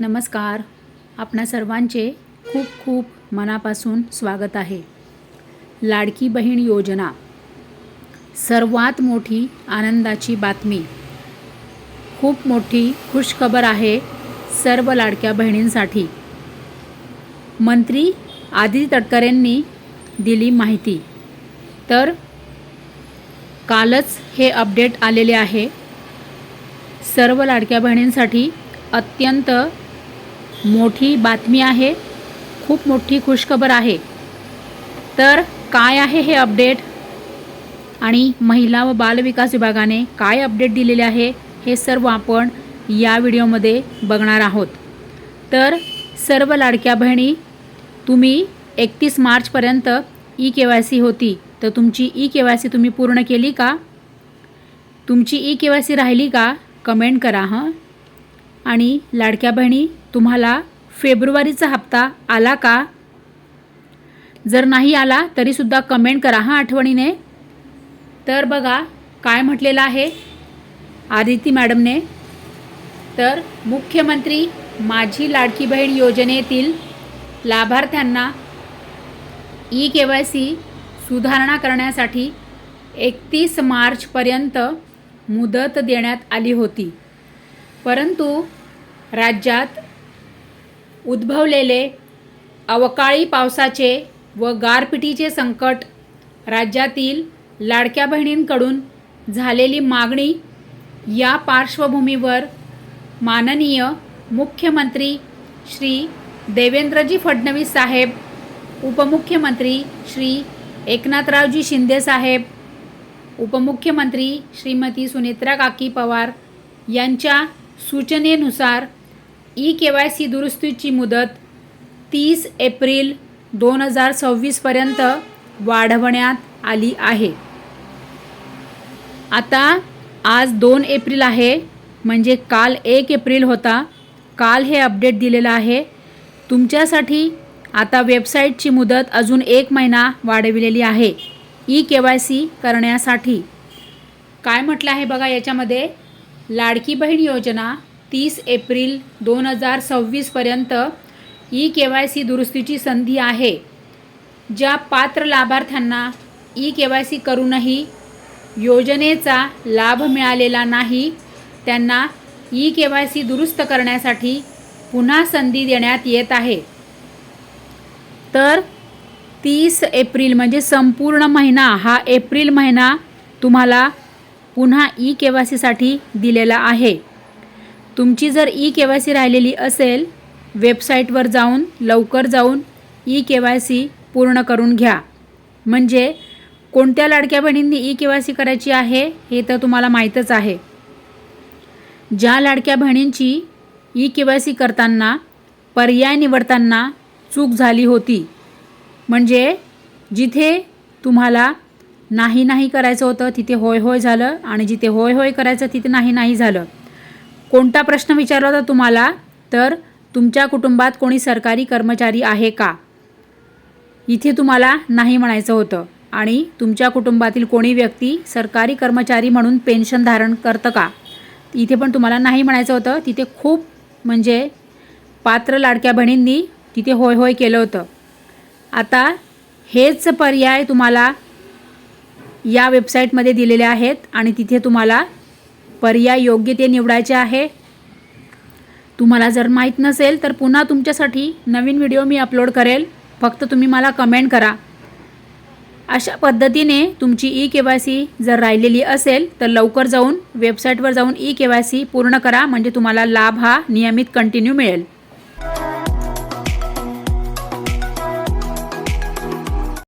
नमस्कार. आपणा सर्वांचे खूप खूप मनापासून स्वागत आहे. लाडकी बहीण योजना सर्वात मोठी आनंदाची बातमी. खूप मोठी खुशखबर आहे सर्व लाडक्या बहिणींसाठी. मंत्री आदिती तटकरेंनी दिली माहिती. तर कालच हे अपडेट आलेले आहे. सर्व लाडक्या बहिणींसाठी अत्यंत मोठी बातमी आहे. खूप मोठी खुशखबर आहे. तर काय आहे हे अपडेट आणि महिला व बालविकास विभागाने काय अपडेट दिलेले आहे हे सर्व आपण या व्हिडिओमध्ये बघणार आहोत. तर सर्व लाडक्या बहिणी, तुम्ही 31 मार्चपर्यंत ई-KYC होती, तर तुमची ई-KYC तुम्ही पूर्ण केली का? तुमची ई-KYC राहिली का? कमेंट करा हं. आणि लाडक्या बहिणी, तुम्हाला फेब्रुवारीचा हप्ता आला का? जर नाही आला तरीसुद्धा कमेंट करा हां आठवणीने. तर बघा काय म्हटलेलं आहे आदिती मॅडमने. तर मुख्यमंत्री माझी लाडकी बहीण योजनेतील लाभार्थ्यांना ई-KYC सुधारणा करण्यासाठी 31 मार्चपर्यंत मुदत देण्यात आली होती. परंतु राज्यात उद्भवलेले अवकाळी पावसाचे व गारपिटीचे संकट, राज्यातील लाडक्या बहिणींकडून झालेली मागणी या पार्श्वभूमीवर माननीय मुख्यमंत्री श्री देवेंद्रजी फडणवीस साहेब, उपमुख्यमंत्री श्री एकनाथरावजी शिंदे साहेब, उपमुख्यमंत्री श्रीमती सुनेत्रा काकी पवार यांच्या सूचनेनुसार ई-KYC दुरुस्तीची मुदत 30 एप्रिल 2026 पर्यंत वाढवण्यात आली आहे. आता आज 2 एप्रिल आहे, म्हणजे काल 1 एप्रिल होता. काल हे अपडेट दिलेलं आहे. तुमच्यासाठी आता वेबसाईटची मुदत अजून 1 महिना वाढविलेली आहे ई-KYC करण्यासाठी. काय म्हटलं आहे बघा याच्यामध्ये, लाडकी बहीण योजना 30 एप्रिल 2026 पर्यंत ई-KYC दुरुस्तीची संधी आहे. ज्या पात्र लाभार्थ्यांना ई-KYC करूनही योजनेचा लाभ मिळालेला नाही, त्यांना ई-KYC दुरुस्त करण्यासाठी पुन्हा संधी देण्यात येत आहे. तर 30 एप्रिल म्हणजे संपूर्ण महिना, हा एप्रिल महिना तुम्हाला पुन्हा ई-KYCसाठी दिलेला आहे. तुमची जर ई-KYC राहिलेली असेल, वेबसाईटवर जाऊन लवकर जाऊन ई-KYC पूर्ण करून घ्या. म्हणजे कोणत्या लाडक्या बहिणींनी ई-KYC करायची आहे हे तर तुम्हाला माहीतच आहे. ज्या लाडक्या बहिणींची ई-KYC करताना पर्याय निवडताना चूक झाली होती, म्हणजे जिथे तुम्हाला नाही नाही करायचं होतं तिथे होय होय झालं, आणि जिथे होय होय करायचं तिथे नाही नाही झालं. कोणता प्रश्न विचारला होता तुम्हाला, तर तुमच्या कुटुंबात कोणी सरकारी कर्मचारी आहे का, इथे तुम्हाला नाही म्हणायचं होतं. आणि तुमच्या कुटुंबातील कोणी व्यक्ती सरकारी कर्मचारी म्हणून पेन्शन धारण करतं का, इथे पण तुम्हाला नाही म्हणायचं होतं. तिथे खूप म्हणजे पात्र लाडक्या बहिणींनी तिथे होय होय केलं होतं. आता हेच पर्याय तुम्हाला या वेबसाईटमध्ये दिलेले आहेत आणि तिथे तुम्हाला पर्याय योग्य ते निवडायचे आहे. तुम्हाला जर माहीत नसेल तर पुन्हा तुमच्यासाठी नवीन व्हिडिओ मी अपलोड करेल, फक्त तुम्ही मला कमेंट करा. अशा पद्धतीने तुमची ई-KYC जर राहिलेली असेल तर लवकर जाऊन वेबसाईटवर जाऊन ई-KYC पूर्ण करा, म्हणजे तुम्हाला लाभ हा नियमित कंटिन्यू मिळेल.